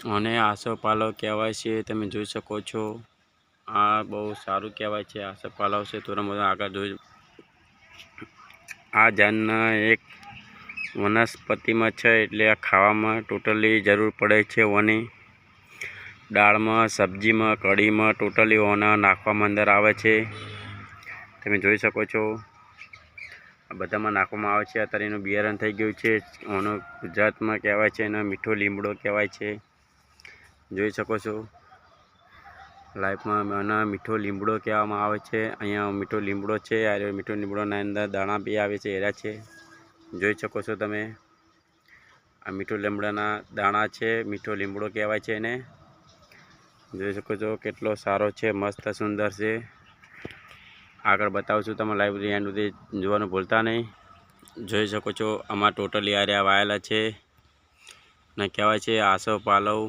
અને આસોપાલવ કહેવાય છે, તમે જોઈ શકો છો। આ બહુ સારું કહેવાય છે, આસોપાલવ છે। થોડા આગળ જોઈ આ ઝાડના એક વનસ્પતિમાં છે, એટલે આ ખાવામાં ટોટલી જરૂર પડે છે। ઓની દાળમાં, સબ્જીમાં, કઢીમાં ટોટલી ઓના નાખવામાં અંદર આવે છે, તમે જોઈ શકો છો। આ બધામાં નાખવામાં આવે છે। અત્યારે એનું બિયારણ થઈ ગયું છે। ઓનો ગુજરાતમાં કહેવાય છે એનો મીઠો લીમડો કહેવાય છે, જોઈ શકો છો। લાઈફમાં આના મીઠો લીમડો કહેવામાં આવે છે। અહીંયા મીઠો લીમડો છે, આ મીઠો લીમડોના અંદર દાણા બી આવે છે, એરા છે, જોઈ શકો છો તમે। આ મીઠો લીમડાના દાણા છે, મીઠો લીમડો કહેવાય છે એને, જોઈ શકો છો। કેટલો સારો છે, મસ્ત સુંદર છે। આગળ બતાવું છું તમે, લાઈવ એન્ડ સુધી જોવાનું ભૂલતા નહીં। જોઈ શકો છો આમાં ટોટલી આર્યા વાયેલા છે ને કહેવાય છે આસોપાલવ,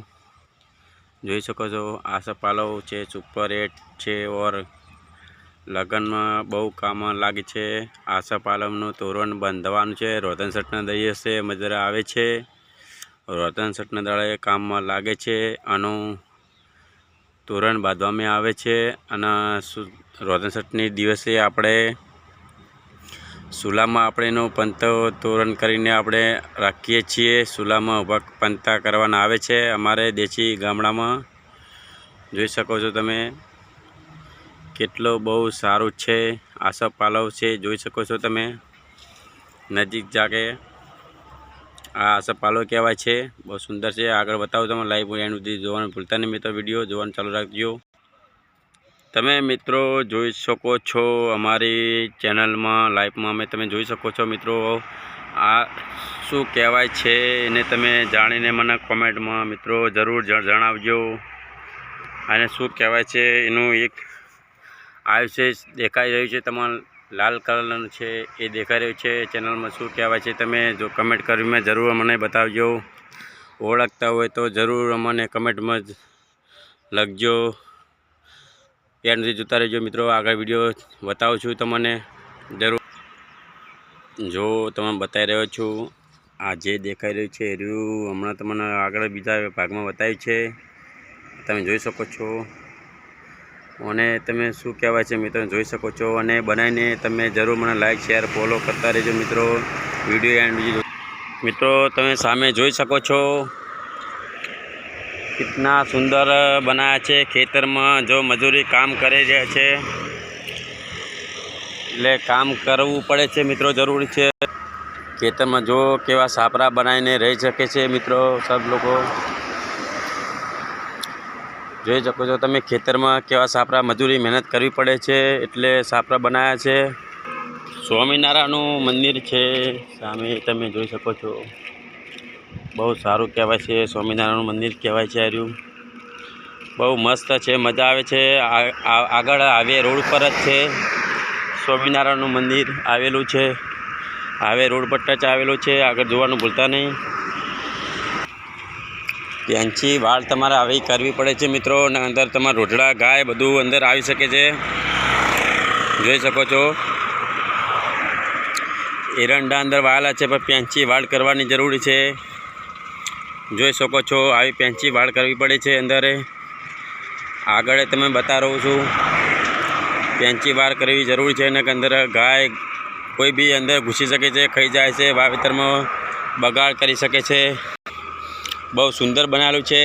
જોઈ શકો છો। આસોપાલવ છે, સુપર હિટ છે, ઓર લગ્નમાં બહુ કામ લાગે છે। આસોપાલવનું તોરણ બાંધવાનું છે, રોધનસટના દિવસે મજા આવે છે, રોધનસટના દાડે કામમાં લાગે છે। આનું તોરણ બાંધવામાં આવે છે અને રોધનસટની દિવસે આપણે ચૂલામાં આપણે એનું પંતો તોરણ કરીને આપણે રાખીએ છીએ। ચૂલામાં ઊભા પંતા કરવાના આવે છે અમારે દેશી ગામડામાં, જોઈ શકો છો તમે। કેટલો બહુ સારું છે, આસોપાલવ છે, જોઈ શકો છો તમે નજીક જાકે। આ આસોપાલવ કહેવાય છે, બહુ સુંદર છે। આગળ બતાવું તમે, લાઈવ એન્ડ સુધી જોવાનું ભૂલતા નહીં મિત્રો, વિડીયો જોવાનું ચાલુ રાખજો। તમે મિત્રો જોઈ શકો છો અમારી ચેનલમાં લાઈવમાં અમે તમે જોઈ શકો છો મિત્રો। આ શું કહેવાય છે એને તમે જાણીને મને કોમેન્ટમાં મિત્રો જરૂર જણાવજો। આને શું કહેવાય છે એનું એક આવ્યું છે, દેખાઈ રહ્યું છે તમારે લાલ કલરનું છે, એ દેખાઈ રહ્યું છે ચેનલમાં। શું કહેવાય છે તમે જો કમેન્ટ કરીને જરૂર મને બતાવજો। ઓળખતા હોય તો જરૂર અમને કમેન્ટમાં લખજો। એન્ડ સુધી જોતા રહેજો મિત્રો, આગળ વિડીયો બતાવું છું તમને જરૂર। જો તમે બતાવી રહ્યો છું, આ જે દેખાઈ રહ્યું છે એનું હમણાં તમને આગળ બીજા ભાગમાં બતાવ્યું છે, તમે જોઈ શકો છો। અને તમે શું કહેવાય છે મિત્રો જોઈ શકો છો, અને બનાવીને તમે જરૂર મને લાઈક શેર ફોલો કરતા રહેજો મિત્રો। વિડીયો એન્ડ મિત્રો તમે સામે જોઈ શકો છો कितना सुंदर बनाया છે। ખેતરમાં જો મજૂરી કામ કરી રહ્યા છે, એટલે કામ કરવું પડે છે મિત્રો, જરૂરી છે। ખેતરમાં જો કેવા સાપરા બનાવીને રહી શકે છે મિત્રો, સબ લોકો જોઈ શકો છો તમે। ખેતરમાં કેવા સાપરા મજૂરી મહેનત કરવી પડે છે, એટલે સાપરા બનાવ્યા છે। સ્વામિનારાયણનું મંદિર છે સામે તમે જોઈ શકો છો, બહુ સારું કહેવાય છે। સ્વામિનારાયણનું મંદિર કહેવાય છે, આર્યું બહુ મસ્ત છે, મજા આવે છે। આગળ હાઈવે રોડ પર જ છે સ્વામિનારાયણનું મંદિર આવેલું છે, હાઈવે રોડ પર ટચ આવેલું છે, આગળ જોવાનું ભૂલતા નહીં। ત્યાંથી વાળ તમારે આવી કરવી પડે છે મિત્રો, અને અંદર તમારા રોટડા ગાય બધું અંદર આવી શકે છે, જોઈ શકો છો। એરંડા અંદર વાળેલા છે, પણ પેંચી વાળ કરવાની જરૂરી છે, જોઈ શકો છો। આવી પેંચી વાળ કરવી પડે છે અંદર, આગળ તમે બતા રહું છું પેંચી વાળ કરવી જરૂરી છે। અને અંદર ગાય કોઈ બી અંદર ઘૂસી શકે છે, ખાઈ જાય છે, વાવેતરમાં બગાડ કરી શકે છે। બહુ સુંદર બનાવેલું છે,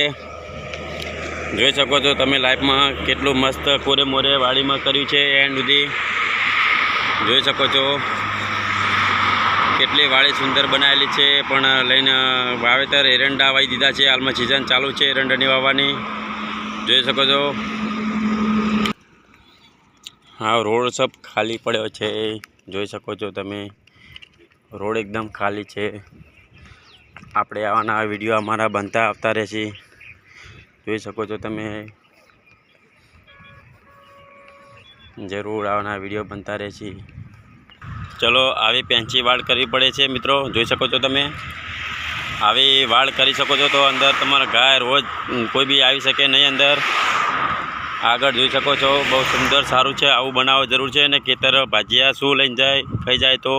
જોઈ શકો છો તમે લાઈફમાં કેટલું મસ્ત કોરે મોરે વાડીમાં કર્યું છે। એન્ડ સુધી જોઈ શકો છો કેટલી વાડી સુંદર બનાવેલી છે, પણ લઈને વાવેતર એરંડા વાવી દીધા છે। હાલમાં સિઝન ચાલુ છે એરંડાની વાવવાની, જોઈ શકો છો। હા, રોડ સબ ખાલી પડ્યો છે, જોઈ શકો છો તમે, રોડ એકદમ ખાલી છે। આપણે આવાના વિડીયો અમારા બનતા આવતા રહેશે, જોઈ શકો છો તમે, જરૂર આવાના વિડીયો બનતા રહેશે। ચલો આવી પેંચી વાળ કરવી પડે છે મિત્રો, જોઈ શકો છો તમે। આવી વાળ કરી શકો છો તો અંદર તમારા ગાય રોજ કોઈ બી આવી શકે નહીં અંદર। આગળ જોઈ શકો છો, બહુ સુંદર સારું છે, આવું બનાવવું જરૂર છે। અને ખેતર ભાજીયા શું લઈને જાય ખાઈ જાય તો